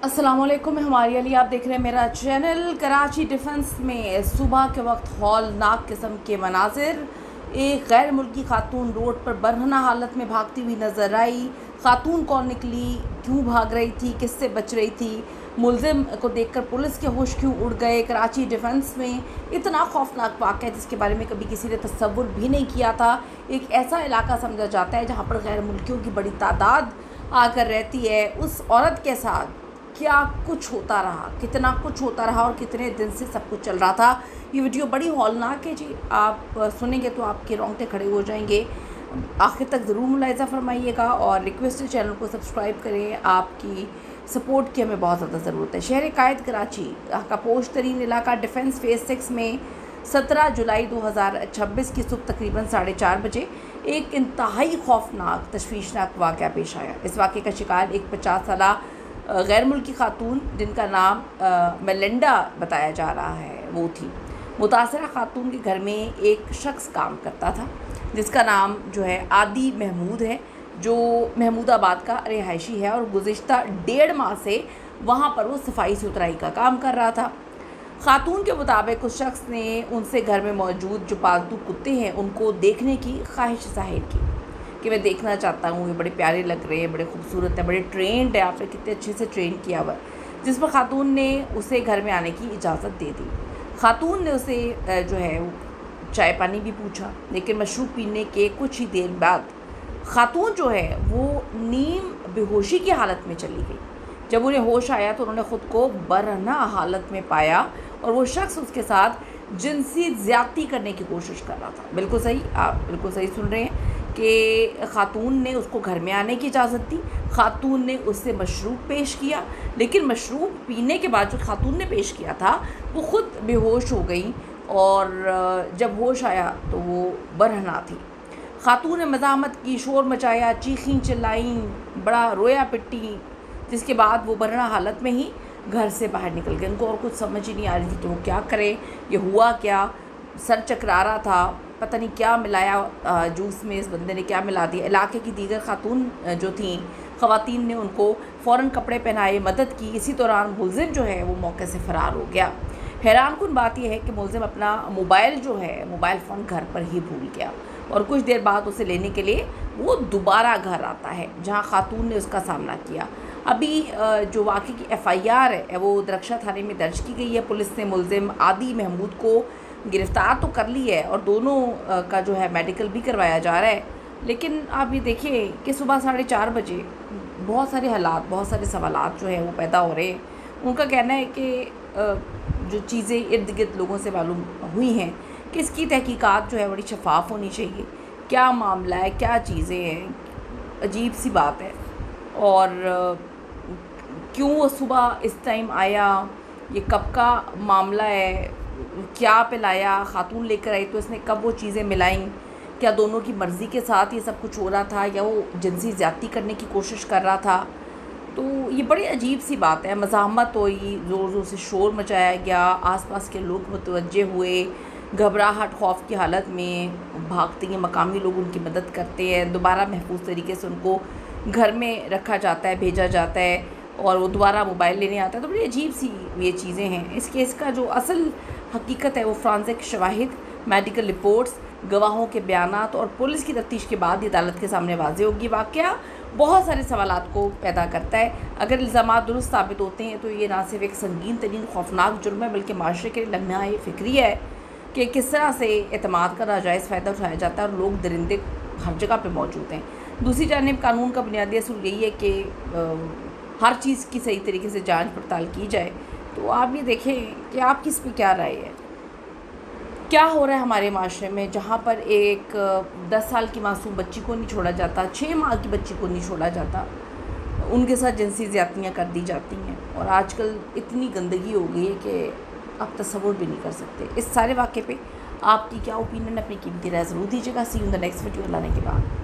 अस्सलाम वालेकुम, मैं हमारी अली, आप देख रहे हैं मेरा चैनल। कराची डिफेंस में सुबह के वक्त हौलनाक किस्म के मनाजिर। एक गैर मुल्की खातून रोड पर बरहना हालत में भागती हुई नज़र आई। खातून कौन निकली, क्यों भाग रही थी, किससे बच रही थी, मुलजिम को देखकर पुलिस के होश क्यों उड़ गए। कराची डिफेंस में इतना खौफनाक वाक़या जिसके बारे में कभी किसी ने तसव्वुर भी नहीं किया था। एक ऐसा इलाका समझा जाता है जहाँ पर गैर मुल्कियों की बड़ी तादाद आकर रहती है। उस औरत के साथ क्या कुछ होता रहा, कितना कुछ होता रहा और कितने दिन से सब कुछ चल रहा था। ये वीडियो बड़ी हौलनाक है जी, आप सुनेंगे तो आपके रोंगटे खड़े हो जाएंगे। आखिर तक ज़रूर मुलाहिज़ा फरमाइएगा और रिक्वेस्ट है चैनल को सब्सक्राइब करें। आपकी सपोर्ट की हमें बहुत ज़्यादा ज़रूरत है। शहर कायद कराची का पोश तरीन इलाका डिफेंस फेज़ 6 में 17 जुलाई 2026 की सुबह तकरीबन 4:30 बजे एक इंतहाई खौफनाक तशवीशनाक वाक़या पेश आया। इस वाक़े का शिकार एक 50 साला गैर मुल्की खातून जिनका नाम मेलिंडा बताया जा रहा है वो थी। मुतासरा खातून के घर में एक शख्स काम करता था जिसका नाम जो है आदि महमूद है, जो महमूदाबाद का रिहायशी है और गुज़िश्ता 1.5 माह से वहाँ पर वो सफाई सुथराई का काम कर रहा था। खातून के मुताबिक उस शख्स ने उनसे घर में मौजूद जो पालतू कुत्ते हैं उनको देखने की ख्वाहिश ज़ाहिर की कि मैं देखना चाहता हूँ, ये बड़े प्यारे लग रहे हैं, बड़े खूबसूरत हैं, बड़े ट्रेंड है, आपने कितने अच्छे से ट्रेन किया हुआ। जिस पर खातून ने उसे घर में आने की इजाज़त दे दी। खातून ने उसे जो है चाय पानी भी पूछा, लेकिन मशरूब पीने के कुछ ही देर बाद खातून जो है वो नीम बेहोशी की हालत में चली गई। जब उन्हें होश आया तो उन्होंने ख़ुद को बरहना हालत में पाया और वो शख्स उसके साथ जिनसी ज़्यादती करने की कोशिश कर रहा था। बिल्कुल सही, आप बिल्कुल सही सुन रहे हैं कि खातून ने उसको घर में आने की इजाज़त दी। खातून ने उससे मशरूब पेश किया, लेकिन मशरूब पीने के बाद जो खातून ने पेश किया था वो ख़ुद बेहोश हो गई और जब होश आया तो वो बरहना थी। खातून ने मज़ाहमत की, शोर मचाया, चीखीं चिल्लाईं, बड़ा रोया पिट्टी, जिसके बाद वो बरहना हालत में ही घर से बाहर निकल गए। उनको और कुछ समझ ही नहीं आ रही थी कि वो क्या करें, ये हुआ क्या। सर चकरा रहा था, पता नहीं क्या मिलाया जूस में, इस बंदे ने क्या मिला दिया। इलाके की दीगर खातून जो थीं, ख़वातीन ने उनको फ़ौरन कपड़े पहनाए, मदद की। इसी दौरान मुलजिम जो है वो मौके से फ़रार हो गया। हैरानकुन बात यह है कि मुलजिम अपना मोबाइल जो है, मोबाइल फ़ोन घर पर ही भूल गया और कुछ देर बाद उसे लेने के लिए वो दोबारा घर आता है जहाँ खातून ने उसका सामना किया। अभी जो वाक़े की FIR है वो दरख्शा थाने में दर्ज की गई है। पुलिस ने मुलजिम आदि महमूद को गिरफ़्तार तो कर ली है और दोनों का जो है मेडिकल भी करवाया जा रहा है। लेकिन आप ये देखिए कि सुबह 4:30 बजे बहुत सारे हालात, बहुत सारे सवालात जो है वो पैदा हो रहे हैं। उनका कहना है कि जो चीज़ें इर्द गिर्द लोगों से मालूम हुई हैं कि इसकी तहकीकात जो है बड़ी शफाफ होनी चाहिए। क्या मामला है, क्या चीज़ें हैं, अजीब सी बात है। और क्यों वो सुबह इस टाइम आया, ये कब का मामला है, क्या पिलाया, खातून लेकर आई तो इसने कब वो चीज़ें मिलाईं, क्या दोनों की मर्ज़ी के साथ ये सब कुछ हो रहा था या वो जिनसी ज़्यादती करने की कोशिश कर रहा था। तो ये बड़ी अजीब सी बात है। मज़ाहमत हुई, ज़ोर ज़ोर से शोर मचाया गया, आसपास के लोग मुतवज्जे हुए, घबराहट खौफ की हालत में भागते हैं। मकामी लोग उनकी मदद करते हैं, दोबारा महफूज तरीके से उनको घर में रखा जाता है, भेजा जाता है और वो दोबारा मोबाइल लेने आता है। तो बड़ी अजीब सी ये चीज़ें हैं। इस केस का जो असल हकीकत है वो फ्रांसिक शवाहिद, मेडिकल रिपोर्ट्स, गवाहों के बयानात और पुलिस की तफ्तीश के बाद अदालत के सामने वाज़ेह होगी। वाक़या बहुत सारे सवालात को पैदा करता है। अगर इल्ज़ामात दुरुस्त साबित होते हैं तो ये ना सिर्फ एक संगीन तरीन खौफनाक जुर्म है बल्कि माशरे के लिए लम्हा फ़िक्री है कि किस तरह से एतमाद का नाजायज़ फ़ायदा उठाया जाता है और लोग दरिंदे हर जगह पे मौजूद हैं। दूसरी जानिब कानून का बुनियादी असूल यही है कि हर चीज़ की सही तरीके से जांच पड़ताल की जाए। तो आप ये देखें कि आपकी इस पर क्या राय है। क्या हो रहा है हमारे माशरे में जहाँ पर एक 10 साल की मासूम बच्ची को नहीं छोड़ा जाता, 6 माह की बच्ची को नहीं छोड़ा जाता, उनके साथ जिनसी ज़्यादतियाँ कर दी जाती हैं और आजकल इतनी गंदगी हो गई है कि आप तसव्वुर भी नहीं कर सकते। इस सारे वाक़े पे आपकी क्या ओपिनियन, अपनी कीमती राय ज़रूर दीजिएगा। See you in the next video. लाने के बाद